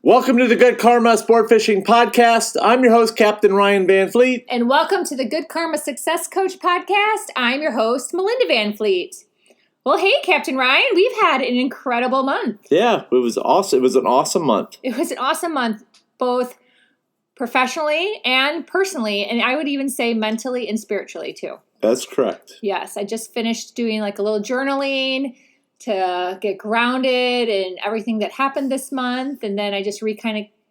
Welcome to the Good Karma Sportfishing Podcast. I'm your host, Captain Ryan Van Fleet. And welcome to the Good Karma Success Coach Podcast. I'm your host, Melinda Van Fleet. Well, hey, Captain Ryan, we've had an incredible month. Yeah, it was awesome. It was an awesome month. It was an awesome month, both professionally and personally, and I would even say mentally and spiritually too. That's correct. Yes, I just finished doing like a little journaling to get grounded in everything that happened this month. And then I just recapped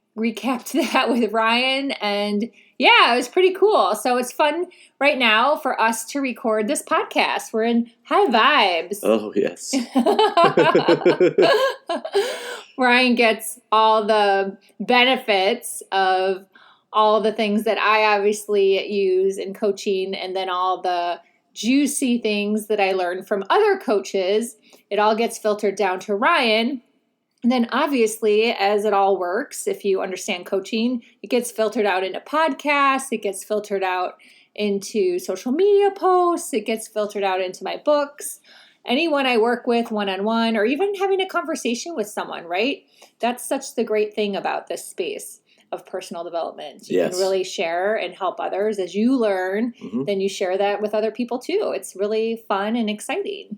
that with Ryan. And yeah, it was pretty cool. So it's fun right now for us to record this podcast. We're in high vibes. Oh, yes. Ryan gets all the benefits of all the things that I obviously use in coaching, and then all the juicy things that I learned from other coaches. It all gets filtered down to Ryan. And then obviously, as it all works, if you understand coaching, it gets filtered out into podcasts, it gets filtered out into social media posts, it gets filtered out into my books. Anyone I work with one-on-one, or even having a conversation with someone, right? That's such the great thing about this space of personal development. You can really share and help others as you learn. Then you share that with other people too. It's really fun and exciting.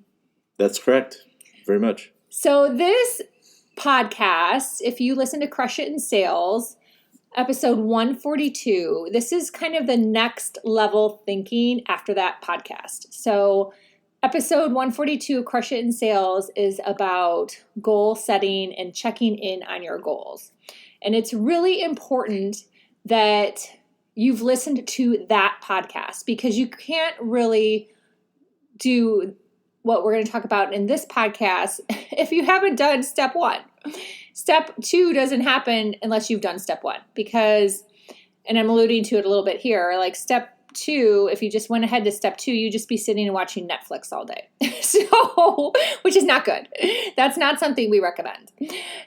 That's correct. Very much. So this podcast, if you listen to Crush It in Sales, episode 142, this is kind of the next level thinking after that podcast. So episode 142, Crush It in Sales, is about goal setting and checking in on your goals. And it's really important that you've listened to that podcast, because you can't really do what we're going to talk about in this podcast if you haven't done step one. Step two doesn't happen unless you've done step one, because, and I'm alluding to it a little bit here, like step two, if you just went ahead to step two, you'd just be sitting and watching Netflix all day. So, which is not good. That's not something we recommend.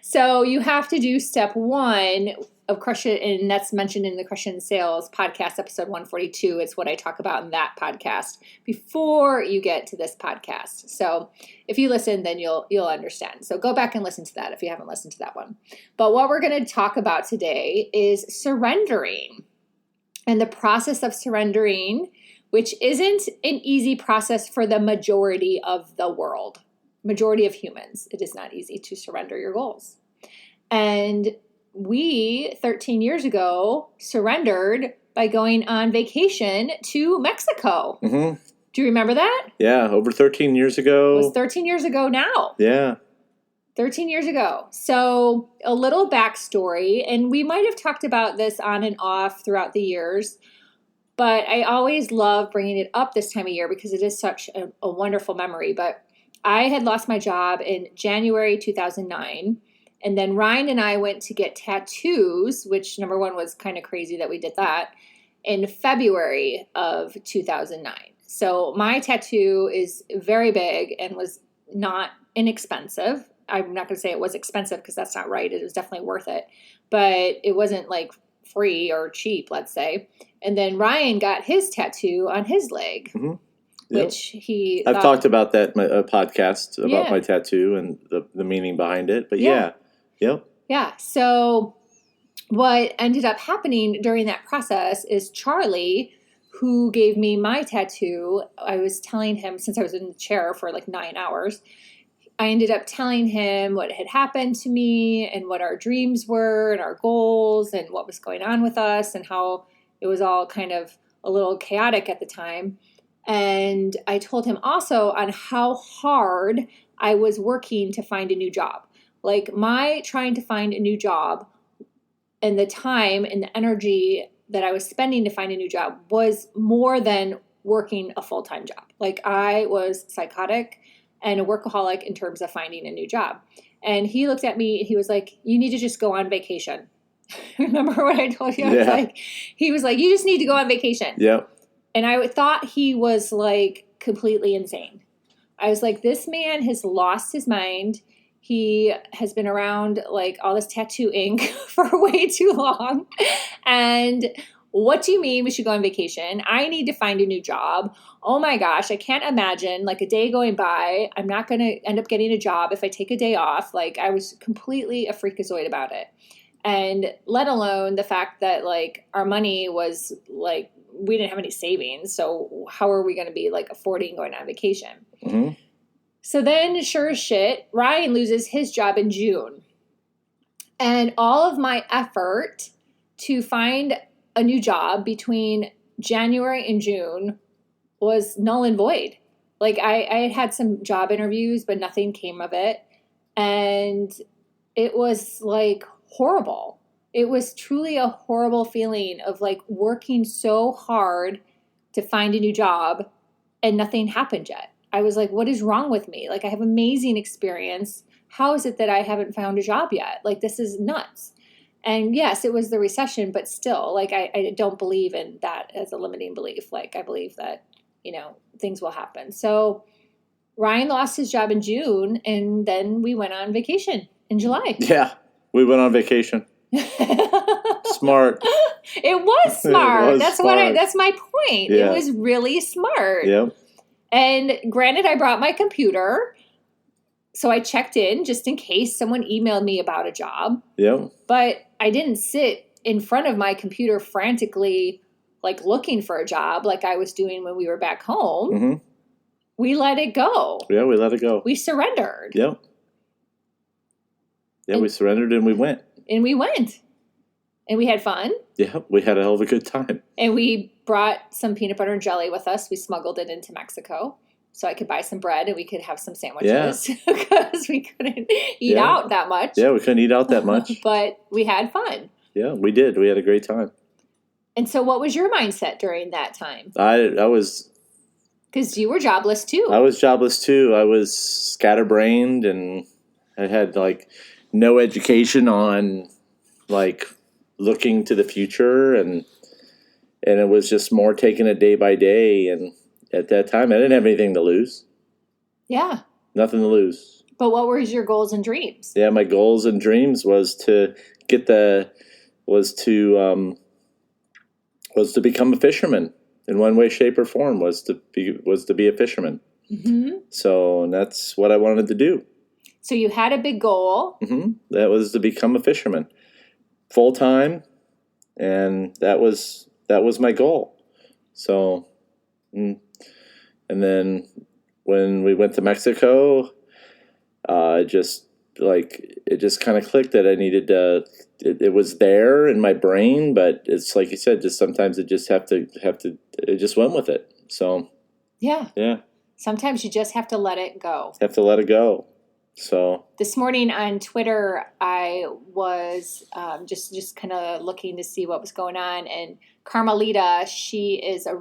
So you have to do step one of Crush It, and that's mentioned in the Crush It in Sales podcast, episode 142. It's what I talk about in that podcast before you get to this podcast. So if you listen, then you'll understand. So go back and listen to that if you haven't listened to that one. But what we're going to talk about today is surrendering. And the process of surrendering, which isn't an easy process for the majority of the world, majority of humans. It is not easy to surrender your goals. And we, 13 years ago, surrendered by going on vacation to Mexico. Do you remember that? Yeah, over 13 years ago. It was 13 years ago now. Yeah. 13 years ago. So a little backstory, and we might have talked about this on and off throughout the years, but I always love bringing it up this time of year because it is such a wonderful memory. But I had lost my job in January 2009, and then Ryan and I went to get tattoos, which number one was kind of crazy that we did that, in February of 2009. So my tattoo is very big and was not inexpensive. I'm not going to say it was expensive because that's not right. It was definitely worth it, but it wasn't like free or cheap, let's say. And then Ryan got his tattoo on his leg, which I've talked about that in my podcast about my tattoo and the meaning behind it. But yeah. So what ended up happening during that process is Charlie, who gave me my tattoo, I was telling him, since I was in the chair for like 9 hours, I ended up telling him what had happened to me and what our dreams were and our goals and what was going on with us and how it was all kind of a little chaotic at the time. And I told him also on how hard I was working to find a new job. Like my trying to find a new job and the time and the energy that I was spending to find a new job was more than working a full-time job. Like I was psychotic and a workaholic in terms of finding a new job. And he looked at me and he was like, you need to just go on vacation. Remember what I told you? He was like, you just need to go on vacation. Yeah. And I thought he was like completely insane. I was like, this man has lost his mind. He has been around like all this tattoo ink for way too long. And what do you mean we should go on vacation? I need to find a new job. Oh my gosh, I can't imagine like a day going by. I'm not going to end up getting a job if I take a day off. Like I was completely a freakazoid about it. And let alone the fact that like our money was like, we didn't have any savings. So how are we going to be like affording going on vacation? Mm-hmm. So then, sure as shit, Ryan loses his job in June. And all of my effort to find a new job between January and June was null and void. Like I had some job interviews, but nothing came of it. And it was like horrible. It was truly a horrible feeling of like working so hard to find a new job and nothing happened yet. I was like, what is wrong with me? Like I have amazing experience. How is it that I haven't found a job yet? Like this is nuts. And yes, it was the recession, but still, like I don't believe in that as a limiting belief. Like I believe that, things will happen. So Ryan lost his job in June and then we went on vacation in July. Yeah, we went on vacation. Smart. It was smart. Smart. That's my point. Yeah. It was really smart. Yep. And granted, I brought my computer, so I checked in just in case someone emailed me about a job. Yep. But I didn't sit in front of my computer frantically, like looking for a job like I was doing when we were back home. Mm-hmm. We let it go. Yeah, we let it go. We surrendered. Yep. Yeah, we surrendered and we went. And we went. And we had fun. Yeah, we had a hell of a good time. And we brought some peanut butter and jelly with us. We smuggled it into Mexico so I could buy some bread and we could have some sandwiches because we couldn't eat out that much. Yeah, we couldn't eat out that much. But we had fun. Yeah, we did. We had a great time. And so what was your mindset during that time? I was... Because you were jobless too. I was jobless too. I was scatterbrained and I had like no education on like looking to the future and it was just more taking it day by day. And at that time I didn't have anything to lose. Yeah. Nothing to lose. But what were your goals and dreams? Yeah, my goals and dreams was to become a fisherman. In one way, shape, or form was to be a fisherman. Mm-hmm. So that's what I wanted to do. So you had a big goal. Mm-hmm. That was to become a fisherman, full time, and that was my goal. So, and then when we went to Mexico, it just kind of clicked that I needed to. It was there in my brain, but it's like you said, just sometimes it just it just went with it. So yeah. Sometimes you just have to let it go. Have to let it go. So this morning on Twitter, I was just kind of looking to see what was going on, and Carmellita, she is a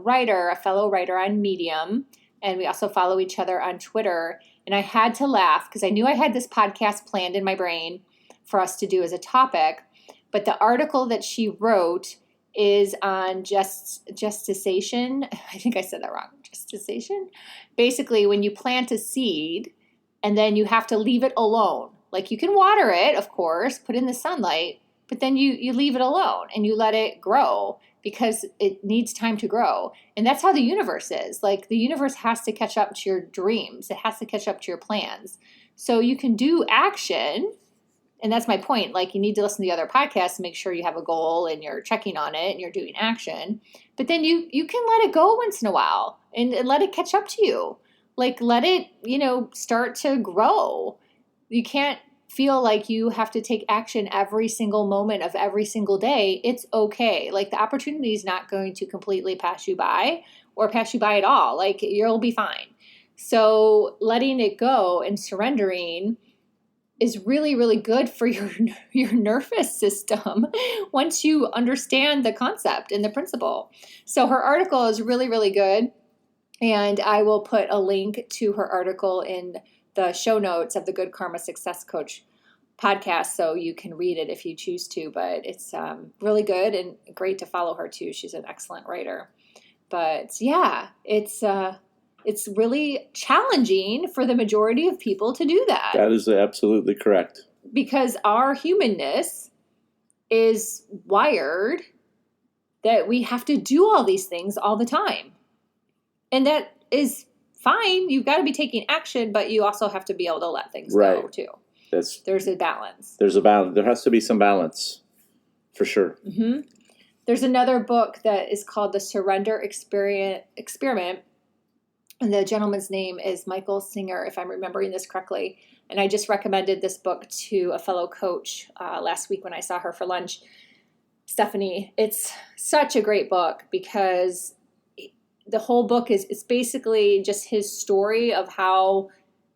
fellow writer on Medium, and we also follow each other on Twitter. And I had to laugh because I knew I had this podcast planned in my brain for us to do as a topic. But the article that she wrote is on gestation. I think I said that wrong. Gestation. Basically, when you plant a seed and then you have to leave it alone. Like you can water it, of course, put in the sunlight, but then you leave it alone and you let it grow because it needs time to grow. And that's how the universe is. Like the universe has to catch up to your dreams. It has to catch up to your plans. So you can do action. And that's my point. Like you need to listen to the other podcasts to make sure you have a goal and you're checking on it and you're doing action. But then you can let it go once in a while and let it catch up to you. Like let it, start to grow. You can't feel like you have to take action every single moment of every single day. It's okay. Like the opportunity is not going to completely pass you by or pass you by at all. Like you'll be fine. So letting it go and surrendering is really, really good for your nervous system once you understand the concept and the principle. So her article is really, really good. And I will put a link to her article in the show notes of the Good Karma Success Coach podcast so you can read it if you choose to. But it's really good and great to follow her too. She's an excellent writer. But yeah, it's really challenging for the majority of people to do that. That is absolutely correct. Because our humanness is wired that we have to do all these things all the time. And that is fine. You've got to be taking action, but you also have to be able to let things go too. There's a balance. There's a balance. There has to be some balance. For sure. Mm-hmm. There's another book that is called The Surrender Experiment. And the gentleman's name is Michael Singer, if I'm remembering this correctly. And I just recommended this book to a fellow coach last week when I saw her for lunch, Stephanie. It's such a great book because the whole book is basically just his story of how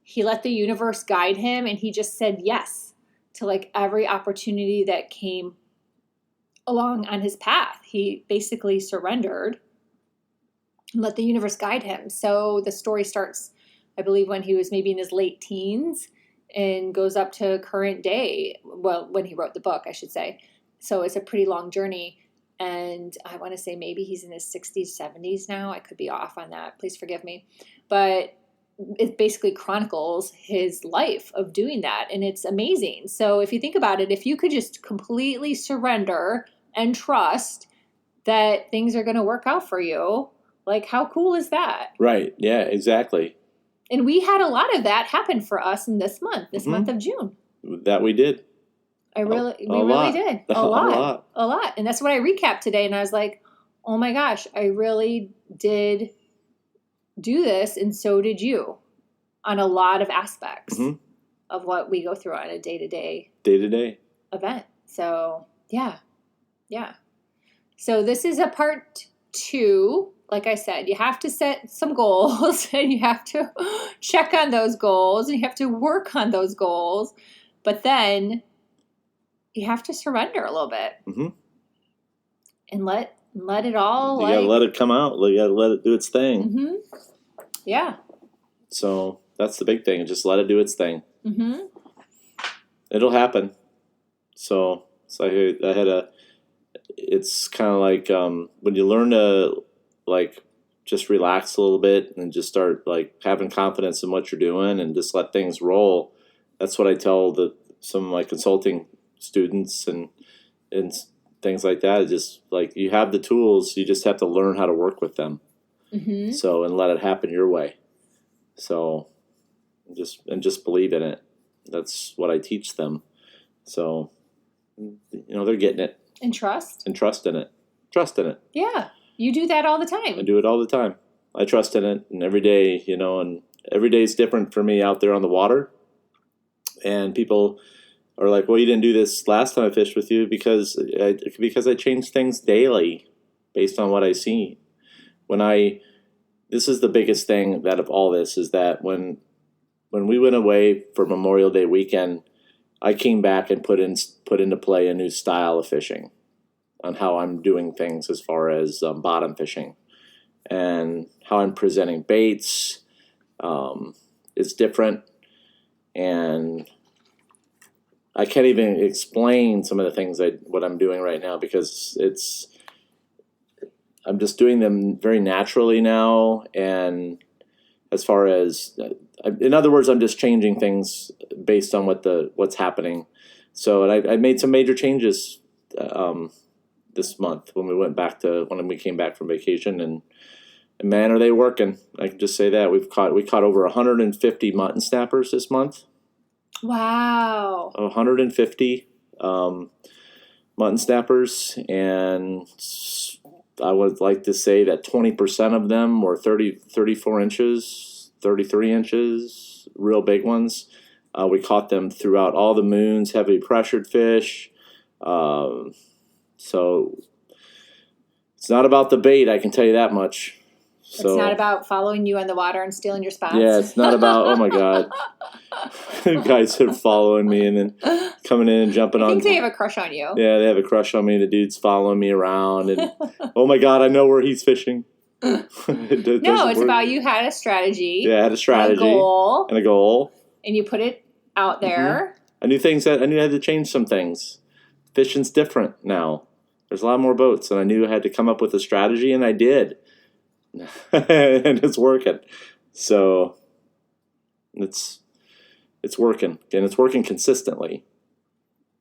he let the universe guide him, and he just said yes to like every opportunity that came along on his path. He basically surrendered and let the universe guide him. So the story starts, I believe, when he was maybe in his late teens and goes up to current day. Well, when he wrote the book, I should say. So it's a pretty long journey. And I want to say maybe he's in his 60s, 70s now. I could be off on that. Please forgive me. But it basically chronicles his life of doing that. And it's amazing. So if you think about it, if you could just completely surrender and trust that things are going to work out for you, like how cool is that? Right. Yeah, exactly. And we had a lot of that happen for us in this month of June. That we did. We really did. A lot. And that's what I recapped today. And I was like, oh my gosh, I really did do this. And so did you on a lot of aspects of what we go through on a day-to-day event. So yeah. So this is a part 2. Like I said, you have to set some goals and you have to check on those goals and you have to work on those goals. But then you have to surrender a little bit and let it all. You gotta let it come out. You gotta let it do its thing. Mm-hmm. Yeah. So that's the big thing. Just let it do its thing. It'll happen. So I had it's kind of like when you learn to like just relax a little bit and just start like having confidence in what you're doing and just let things roll. That's what I tell some of my consulting students and things like that. It's just like you have the tools, you just have to learn how to work with them. So and let it happen your way. So just believe in it. That's what I teach them. So they're getting it. And trust. And trust in it. Trust in it. Yeah. You do that all the time. I do it all the time. I trust in it. And every day, and every day is different for me out there on the water. And people are like, well, you didn't do this last time I fished with you because I change things daily based on what I see. This is the biggest thing that of all this is that when we went away for Memorial Day weekend, I came back and put into play a new style of fishing on how I'm doing things as far as bottom fishing and how I'm presenting baits. It's different, and I can't even explain some of the things what I'm doing right now because I'm just doing them very naturally now. And as far as, in other words, I'm just changing things based on what's happening. So, and I made some major changes this month when we came back from vacation, and man, are they working! I can just say that we caught over 150 mutton snappers this month. Wow. 150 mutton snappers, and I would like to say that 20% of them were 34 inches, 33 inches, real big ones. We caught them throughout all the moons, heavily pressured fish. So it's not about the bait, I can tell you that much. So, it's not about following you on the water and stealing your spots. Yeah, it's not about, oh my God. Guys are following me and then coming in and jumping on. I think they have a crush on you. Yeah, they have a crush on me. The dude's following me around. And oh my God, I know where he's fishing. It's about you had a strategy. Yeah, I had a strategy. And a goal. And you put it out there. I knew I had to change some things. Fishing's different now. There's a lot more boats. And I knew I had to come up with a strategy, and I did. And it's working. So it's working, and it's working consistently.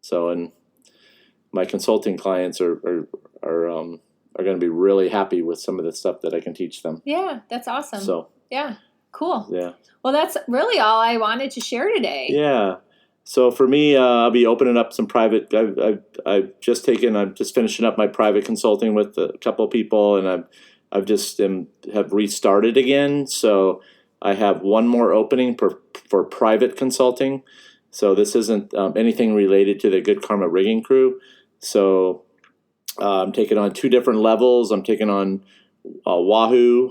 So, and my consulting clients are going to be really happy with some of the stuff that I can teach them. Yeah, that's awesome. So yeah, cool. Yeah. Well, that's really all I wanted to share today. Yeah. So for me, I'll be opening up some private. I'm just finishing up my private consulting with a couple of people, and have restarted again. So I have one more opening for private consulting. So this isn't anything related to the Good Karma rigging crew. So I'm taking on 2 different levels. I'm taking on Wahoo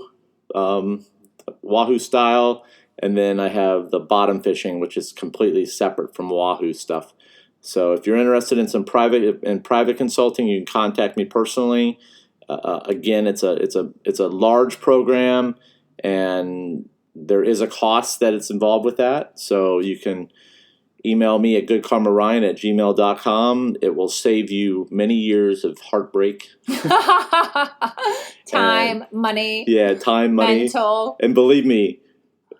style. And then I have the bottom fishing, which is completely separate from Wahoo stuff. So if you're interested in some private consulting, you can contact me personally. Again, it's a large program, and there is a cost that it's involved with that. So you can email me at goodkarmaryan@gmail.com. It will save you many years of heartbreak. Time, money. Yeah, time, money. Mental. And believe me,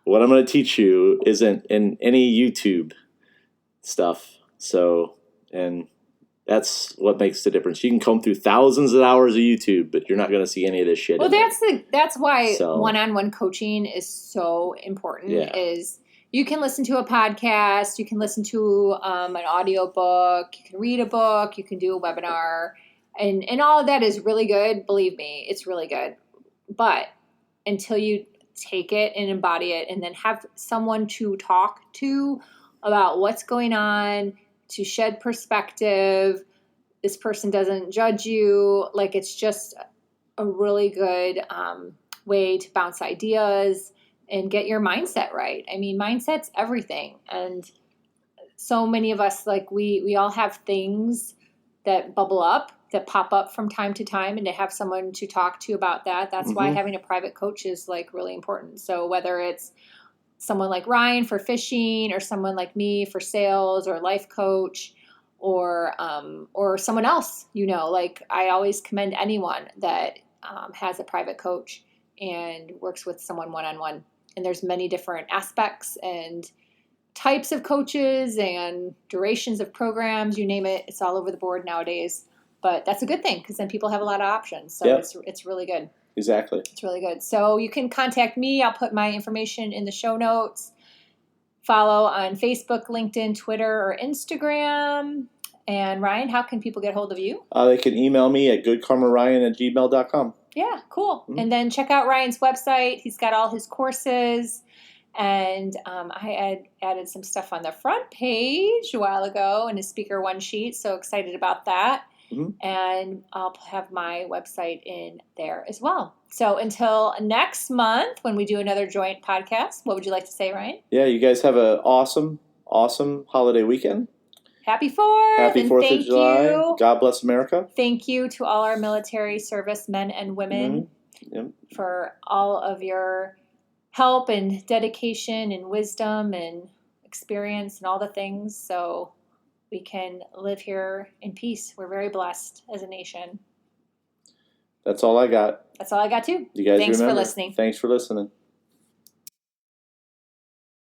what I'm going to teach you isn't in any YouTube stuff. So, and that's what makes the difference. You can comb through thousands of hours of YouTube, but you're not going to see any of this shit. Well, that's why one-on-one coaching is so important. Yeah. Is you can listen to a podcast, you can listen to an audio book, you can read a book, you can do a webinar, and all of that is really good. Believe me, it's really good. But until you take it and embody it and then have someone to talk to about what's going on, to shed perspective, this person doesn't judge you, like it's just a really good way to bounce ideas and get your mindset right. I mean, mindset's everything. And so many of us, like we all have things that bubble up, that pop up from time to time, and to have someone to talk to about that. That's why having a private coach is like really important. So whether it's someone like Ryan for fishing, or someone like me for sales, or life coach, or someone else, like I always commend anyone that has a private coach and works with someone one-on-one. And there's many different aspects and types of coaches and durations of programs, you name it. It's all over the board nowadays. But that's a good thing, because then people have a lot of options. So it's really good. Exactly. It's really good. So you can contact me. I'll put my information in the show notes. Follow on Facebook, LinkedIn, Twitter, or Instagram. And Ryan, how can people get hold of you? They can email me at goodkarmaryan@gmail.com. Yeah, cool. And then check out Ryan's website. He's got all his courses. And I added some stuff on the front page a while ago in his Speaker One sheet. So excited about that. And I'll have my website in there as well. So until next month, when we do another joint podcast, what would you like to say, Ryan? Yeah, you guys have an awesome holiday weekend. Happy 4th. Happy 4th of July. You. God bless America. Thank you to all our military service men and women for all of your help and dedication and wisdom and experience and all the things. So we can live here in peace. We're very blessed as a nation. That's all I got. That's all I got too. You guys Thanks remember. for listening. Thanks for listening.